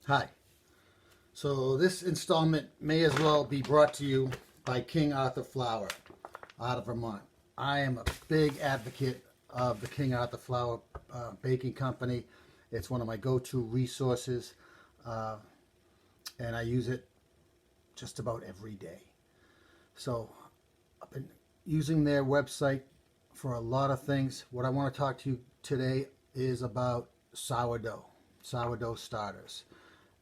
Hi. So this installment may as well be brought to you by King Arthur Flour out of Vermont. I am a big advocate of the King Arthur Flour baking company. It's one of my go-to resources, and I use it just about every day. So I've been using their website for a lot of things. What I want to talk to you today is about sourdough starters.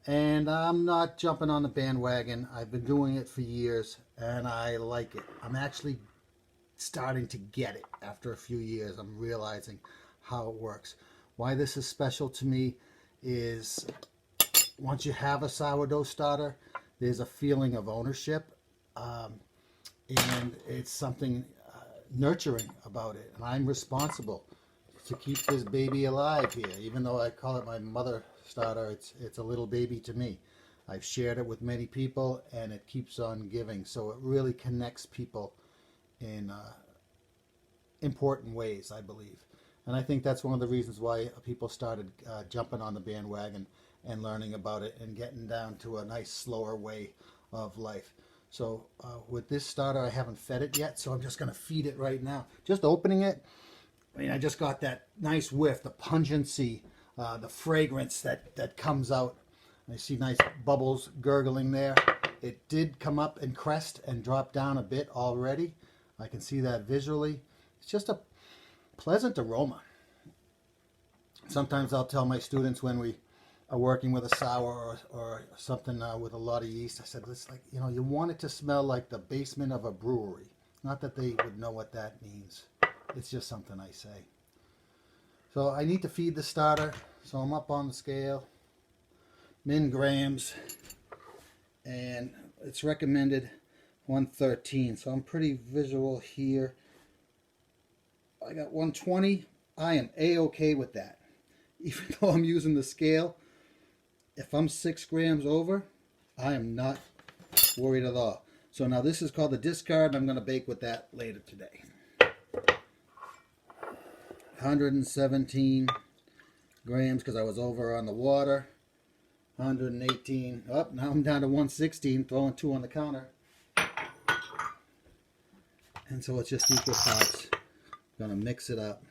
And I'm not jumping on the bandwagon. I've been doing it for years and I like it. I'm actually starting to get it after a few years. I'm realizing how it works. Why this is special to me is once you have a sourdough starter, there's a feeling of ownership, and it's something nurturing about it. And I'm responsible to keep this baby alive here. Even though I call it my mother starter, it's a little baby to me. I've shared it with many people and it keeps on giving. So it really connects people in important ways, I believe. And I think that's one of the reasons why people started jumping on the bandwagon and learning about it and getting down to a nice slower way of life. So with this starter, I haven't fed it yet, so I'm just going to feed it right now. Just opening it, I mean, I just got that nice whiff, the pungency, the fragrance that comes out. I see nice bubbles gurgling there. It did come up and crest and drop down a bit already. I can see that visually. It's just a pleasant aroma. Sometimes I'll tell my students when we are working with a sour or something with a lot of yeast, I said, it's like, you know, you want it to smell like the basement of a brewery. Not that they would know what that means. It's just something I say. So I need to feed the starter. So I'm up on the scale, min grams, and it's recommended 113. So I'm pretty visual here. I got 120. I am a-okay with that. Even though I'm using the scale, if I'm 6 grams over, I am not worried at all. So now this is called the discard, and I'm going to bake with that later today. 117 grams because I was over on the water. 118. Oh, now I'm down to 116, throwing 2 on the counter. And so it's just equal parts. I'm going to mix it up.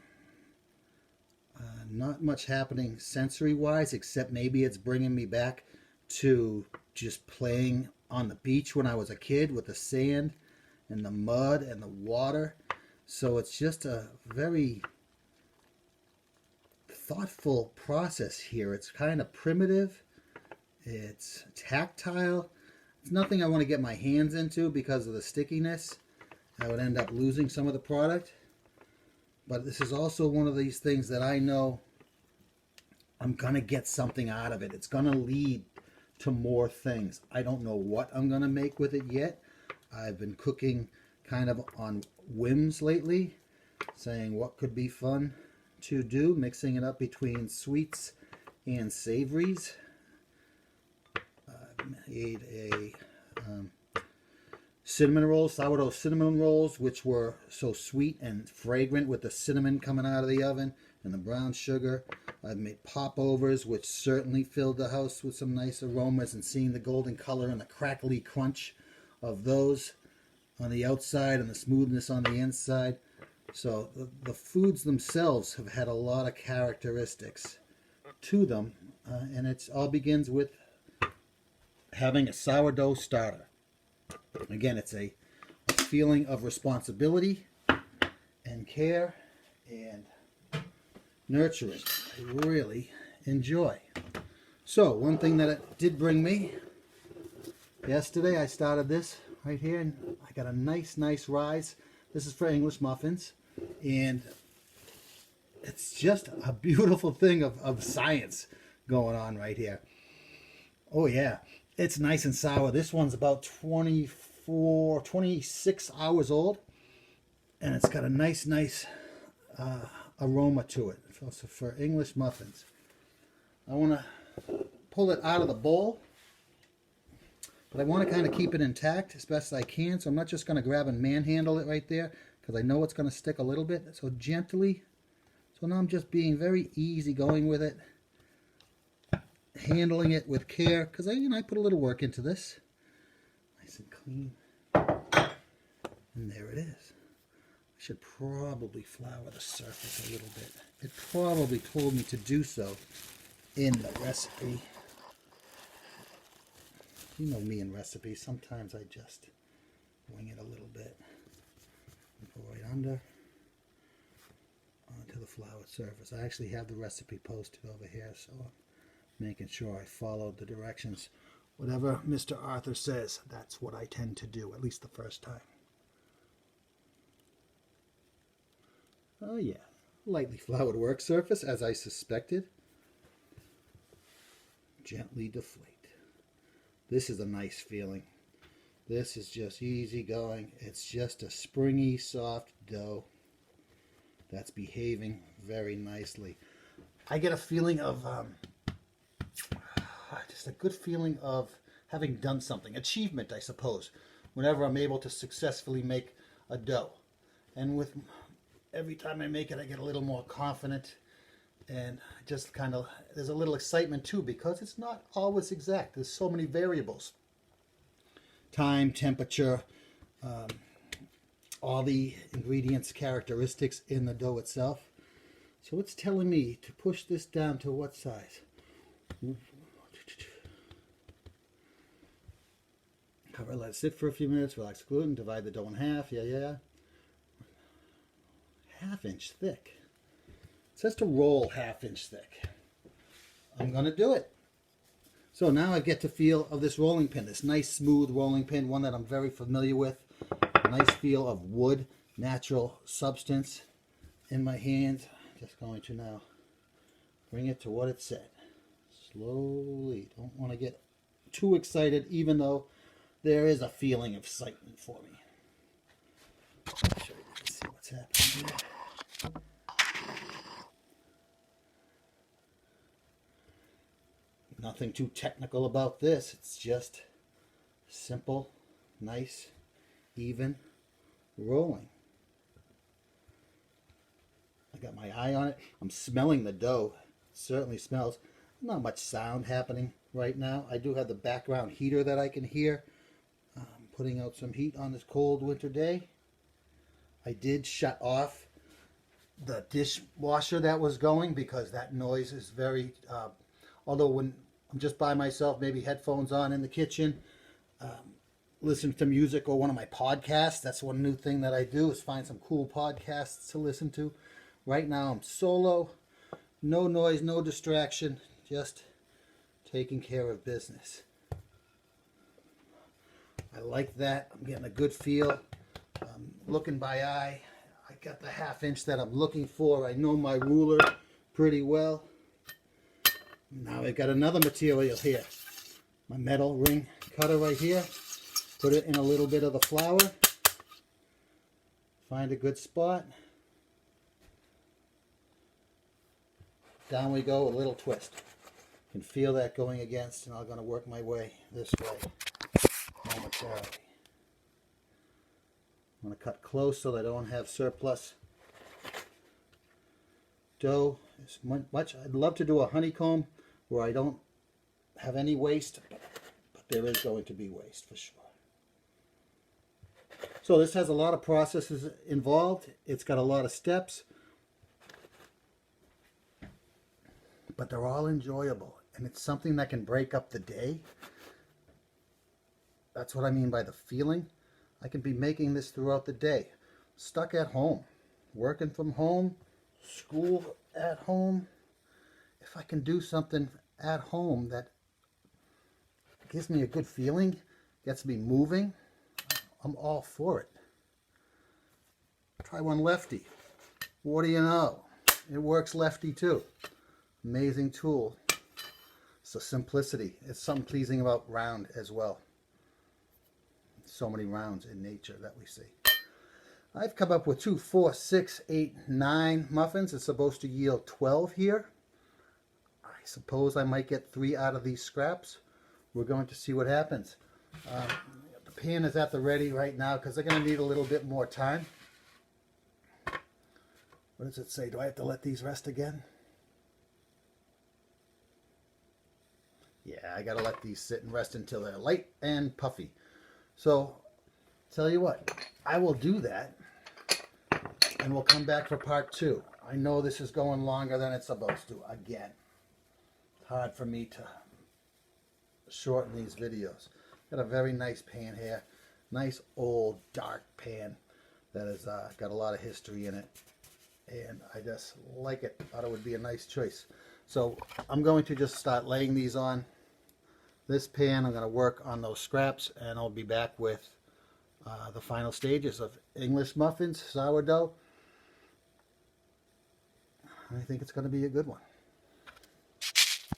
Not much happening sensory-wise, except maybe it's bringing me back to just playing on the beach when I was a kid with the sand and the mud and the water. So it's just a very thoughtful process here. It's kind of primitive. It's tactile. It's nothing I want to get my hands into because of the stickiness. I would end up losing some of the product. But this is also one of these things that I know I'm going to get something out of it. It's going to lead to more things. I don't know what I'm going to make with it yet. I've been cooking kind of on whims lately, saying what could be fun to do, mixing it up between sweets and savories. I made a cinnamon rolls, sourdough cinnamon rolls, which were so sweet and fragrant with the cinnamon coming out of the oven and the brown sugar. I've made popovers, which certainly filled the house with some nice aromas, and seeing the golden color and the crackly crunch of those on the outside and the smoothness on the inside. So the foods themselves have had a lot of characteristics to them, and it all begins with having a sourdough starter. Again, it's a feeling of responsibility and care and nurturing. I really enjoy. So one thing that it did bring me, yesterday I started this right here, and I got a nice rise. This is for English muffins, and it's just a beautiful thing of science going on right here. Oh yeah, it's nice and sour. This one's about 26 hours old, and it's got a nice aroma to it. So for English muffins, I want to pull it out of the bowl, but I want to kind of keep it intact as best I can. So I'm not just going to grab and manhandle it right there, because I know it's going to stick a little bit. So gently. So now I'm just being very easy going with it. handling it with care because I put a little work into this. Nice and clean. And there it is. I should probably flour the surface a little bit. It probably told me to do so in the recipe. You know me and recipes. Sometimes I just wing it a little bit. Go right under onto the floured surface. I actually have the recipe posted over here, so I'm making sure I followed the directions. Whatever Mr. Arthur says, that's what I tend to do, at least the first time. Oh yeah, lightly floured work surface, as I suspected. Gently deflate. This is a nice feeling. This is just easy going. It's just a springy, soft dough that's behaving very nicely. I get a feeling of, just a good feeling of having done something. Achievement, I suppose, whenever I'm able to successfully make a dough. And with every time I make it, I get a little more confident. And just kind of, there's a little excitement too, because it's not always exact. There's so many variables. Time, temperature, all the ingredients, characteristics in the dough itself. So it's telling me to push this down to what size? Cover, let it sit for a few minutes, relax the gluten, divide the dough in half, yeah. 1/2 inch thick. It says to roll 1/2 inch thick. I'm going to do it. So now I get to feel of this rolling pin, this nice smooth rolling pin, one that I'm very familiar with. A nice feel of wood, natural substance in my hands. Just going to now bring it to what it said. Slowly. Don't want to get too excited, even though there is a feeling of excitement for me. Let's show you, let's see what's happening here. Nothing too technical about this. It's just simple, nice, even rolling. I got my eye on it. I'm smelling the dough. It certainly smells. Not much sound happening right now. I do have the background heater that I can hear. Putting out some heat on this cold winter day. I did shut off the dishwasher that was going because that noise is very, although when I'm just by myself, maybe headphones on in the kitchen, listen to music or one of my podcasts. That's one new thing that I do is find some cool podcasts to listen to. Right now I'm solo, no noise, no distraction, just taking care of business. I like that. I'm getting a good feel. Looking by eye. I got the 1/2 inch that I'm looking for. I know my ruler pretty well. Now I've got another material here. My metal ring cutter right here. Put it in a little bit of the flour. Find a good spot. Down we go, a little twist. You can feel that going against, and I'm going to work my way this way momentarily. I'm going to cut close so that I don't have surplus dough. As much, I'd love to do a honeycomb where I don't have any waste, but there is going to be waste for sure. So this has a lot of processes involved. It's got a lot of steps, but they're all enjoyable, and it's something that can break up the day. That's what I mean by the feeling. I can be making this throughout the day. Stuck at home, working from home, school at home. If I can do something at home that gives me a good feeling, gets me moving, I'm all for it. Try one lefty. What do you know? It works lefty too. Amazing tool. It's the simplicity. It's something pleasing about round as well. So many rounds in nature that we see. I've come up with 2, 4, 6, 8, 9 muffins. It's supposed to yield 12 here. I suppose I might get 3 out of these scraps. We're going to see what happens. The pan is at the ready right now because they're going to need a little bit more time. What does it say? Do I have to let these rest again? Yeah, I gotta let these sit and rest until they're light and puffy. So, tell you what, I will do that, and we'll come back for part 2. I know this is going longer than it's supposed to. Again, it's hard for me to shorten these videos. Got a very nice pan here. Nice old dark pan that has got a lot of history in it. And I just like it. Thought it would be a nice choice. So I'm going to just start laying these on this pan. I'm going to work on those scraps, and I'll be back with the final stages of English muffins, sourdough. I think it's going to be a good one.